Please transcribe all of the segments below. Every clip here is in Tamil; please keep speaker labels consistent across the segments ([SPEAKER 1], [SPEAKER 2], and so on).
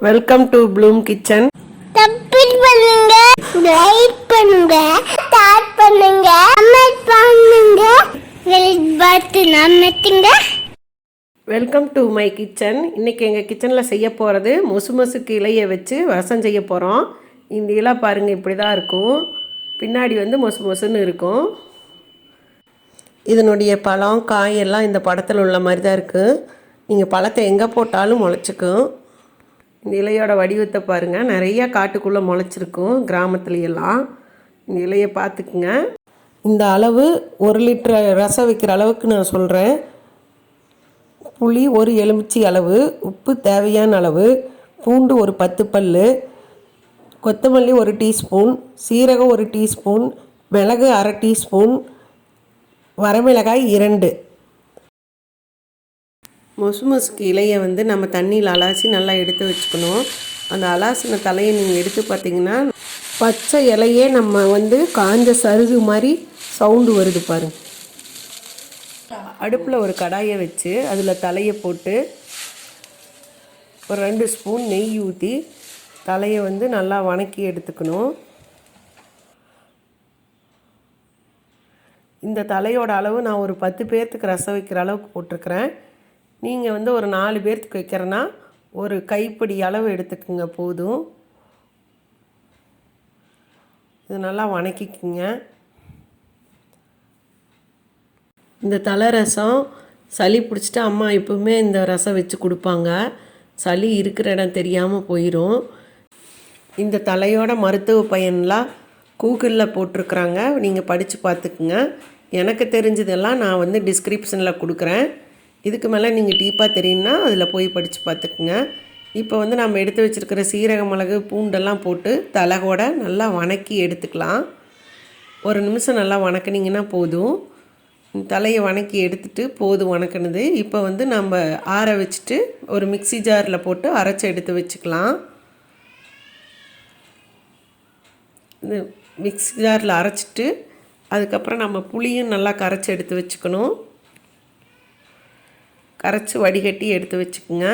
[SPEAKER 1] Welcome to Bloom kitchen.
[SPEAKER 2] Subscribe பண்ணுங்க, லைக் பண்ணுங்க, ஷேர் பண்ணுங்க, கமெண்ட் பண்ணுங்க, பெல் பட்டன் அழுத்துங்க.
[SPEAKER 1] Welcome to my kitchen. இன்றைக்கி எங்கள் கிச்சனில் செய்ய போகிறது மொசுமொசுக்கு இலையை வச்சு ரசம் செய்ய போகிறோம். இந்த இலை பாருங்கள், இப்படி தான் இருக்கும். பின்னாடி மொசு மொசுன்னு இருக்கும். இதனுடைய பழம் காய் எல்லாம் இந்த படத்தில் உள்ள மாதிரி தான் இருக்குது. நீங்கள் பழத்தை எங்கே போட்டாலும் முளைச்சிக்கும். இந்த இலையோட வடிவத்தை பாருங்கள், நிறையா காட்டுக்குள்ளே முளைச்சிருக்கும் கிராமத்துலையெல்லாம். இந்த இலையை பார்த்துக்குங்க. இந்த அளவு 1 லிட்டர் ரசம் வைக்கிற அளவுக்கு நான் சொல்கிறேன். புளி 1 எலுமிச்சை அளவு, உப்பு தேவையான அளவு, பூண்டு ஒரு 10 பல், கொத்தமல்லி 1 டீஸ்பூன், சீரகம் 1 டீஸ்பூன், மிளகு 1/2 டீஸ்பூன், வரமிளகாய் 2. மொசுமொசுக்கு இலையை நம்ம தண்ணியில் அலாசி நல்லா எடுத்து வச்சுக்கணும். அந்த அலாசின தலையை நீங்கள் எடுத்து பார்த்தீங்கன்னா பச்சை இலையே நம்ம காஞ்ச சருகு மாதிரி சவுண்டு வருது பாருங்கள். அடுப்பில் ஒரு கடாயை வச்சு அதில் தலையை போட்டு ஒரு 2 ஸ்பூன் நெய் ஊற்றி தலையை நல்லா வணக்கி எடுத்துக்கணும். இந்த தலையோட அளவு நான் ஒரு 10 பேர்த்துக்கு ரசம் வைக்கிற அளவுக்கு போட்டிருக்கிறேன். நீங்கள் ஒரு 4 பேர்த்துக்கு வைக்கிறேன்னா ஒரு கைப்பிடி அளவு எடுத்துக்குங்க போதும். இது நல்லா வணக்கிக்குங்க. இந்த தலை ரசம் சளி பிடிச்சிட்டு அம்மா எப்பவுமே இந்த ரசம் வச்சு கொடுப்பாங்க. சளி இருக்கிற இடம் தெரியாமல் போயிடும். இந்த தலையோட மருத்துவ பயன்லாம் கூகுளில் போட்டிருக்குறாங்க, நீங்கள் படித்து பார்த்துக்குங்க. எனக்கு தெரிஞ்சதெல்லாம் நான் டிஸ்கிரிப்ஷனில் கொடுக்குறேன். இதுக்கு மேலே நீங்கள் டீப்பாக தெரியும்னா அதில் போய் படித்து பார்த்துக்குங்க. இப்போ நம்ம எடுத்து வச்சுருக்கிற சீரக மிளகு பூண்டெல்லாம் போட்டு தலையோட நல்லா வணக்கி எடுத்துக்கலாம். 1 நிமிஷம் நல்லா வணக்கினீங்கன்னா போதும். தலையை வணக்கி எடுத்துகிட்டு போதும் வணக்கினது. இப்போ நம்ம ஆற வச்சுட்டு ஒரு மிக்ஸி ஜாரில் போட்டு அரைச்சி எடுத்து வச்சுக்கலாம். இந்த மிக்ஸி ஜாரில் அரைச்சிட்டு அதுக்கப்புறம் நம்ம புளியும் நல்லா கரைச்சி எடுத்து வச்சுக்கணும். கரைச்சி வடிகட்டி எடுத்து வச்சுக்கோங்க.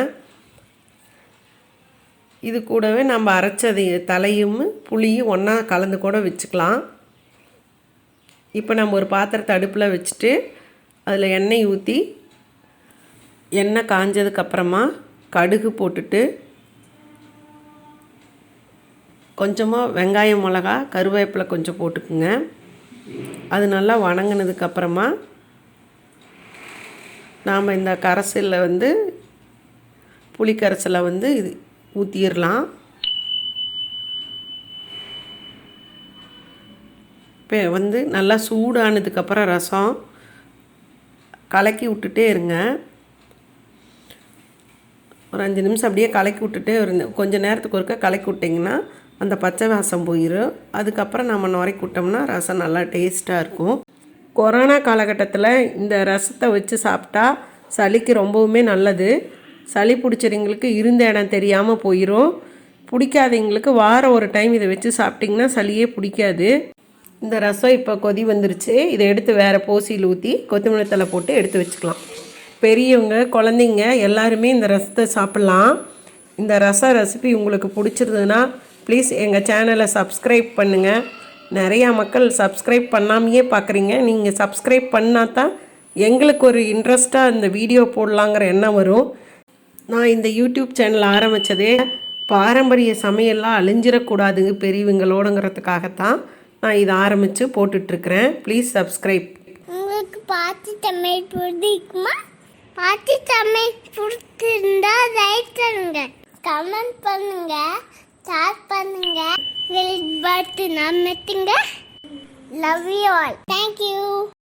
[SPEAKER 1] இது கூடவே நம்ம அரைச்சது தலையும் புளியும் ஒன்றா கலந்து கூட வச்சுக்கலாம். இப்போ நம்ம ஒரு பாத்திரத்தை அடுப்பில் வச்சுட்டு அதில் எண்ணெய் ஊற்றி எண்ணெய் காஞ்சதுக்கப்புறமா கடுகு போட்டுட்டு கொஞ்சமாக வெங்காயம் மிளகா கருவேப்பிலை கொஞ்சம் போட்டுக்குங்க. அது நல்லா வணங்கினதுக்கப்புறமா நாம் இந்த கரைசலில் புளி கரைசலை இது ஊற்றிடலாம். இப்போ நல்லா சூடானதுக்கப்புறம் ரசம் கலக்கி விட்டுட்டே இருங்க. ஒரு 5 நிமிஷம் அப்படியே கலக்கி விட்டுட்டே இருங்க. கொஞ்சம் நேரத்துக்கு ஒருக்க கலக்கி விட்டிங்கன்னா அந்த பச்சை வாசம் போயிடும். அதுக்கப்புறம் நம்ம நுரைக்கி விட்டோம்னா ரசம் நல்லா டேஸ்ட்டாக இருக்கும். கொரோனா காலகட்டத்தில் இந்த ரசத்தை வச்சு சாப்பிட்டா சளிக்கு ரொம்பவுமே நல்லது. சளி பிடிச்சவங்களுக்கு இருந்த இடம் தெரியாமல் போயிடும். பிடிக்காதவங்களுக்கு வாரம் ஒரு டைம் இதை வச்சு சாப்பிட்டிங்கன்னா சளியே பிடிக்காது. இந்த ரசம் இப்போ கொதி வந்துருச்சு. இதை எடுத்து வேறு போசியில் ஊற்றி கொத்தமல்லி தழை போட்டு எடுத்து வச்சுக்கலாம். பெரியவங்க குழந்தைங்க எல்லாருமே இந்த ரசத்தை சாப்பிட்லாம். இந்த ரசம் ரெசிபி உங்களுக்கு பிடிச்சிருந்ததுன்னா ப்ளீஸ் எங்கள் சேனலை சப்ஸ்கிரைப் பண்ணுங்கள். நிறையா மக்கள் சப்ஸ்கிரைப் பண்ணாமையே பார்க்குறீங்க. நீங்கள் சப்ஸ்கிரைப் பண்ணால் தான் எங்களுக்கு ஒரு இன்ட்ரெஸ்ட்டாக இந்த வீடியோ போடலாங்கிற எண்ணம் வரும். நான் இந்த யூடியூப் சேனல் ஆரம்பித்ததே பாரம்பரிய சமையல்லாம் அழிஞ்சிடக்கூடாதுங்க பெரியவங்களோடுங்கிறதுக்காகத்தான் நான் இதை ஆரம்பித்து போட்டுட்ருக்கிறேன். Please subscribe.
[SPEAKER 2] உங்களுக்கு பாட்டு தமிழ் பிடிக்குமா? பாட்டு தமிழ் பிடிச்சிருந்தா லைக் பண்ணுங்க, கமெண்ட் பண்ணுங்க, ஷேர் பண்ணுங்க, பெல் பட்டன் அழுத்துங்க. Love you all. Thank you.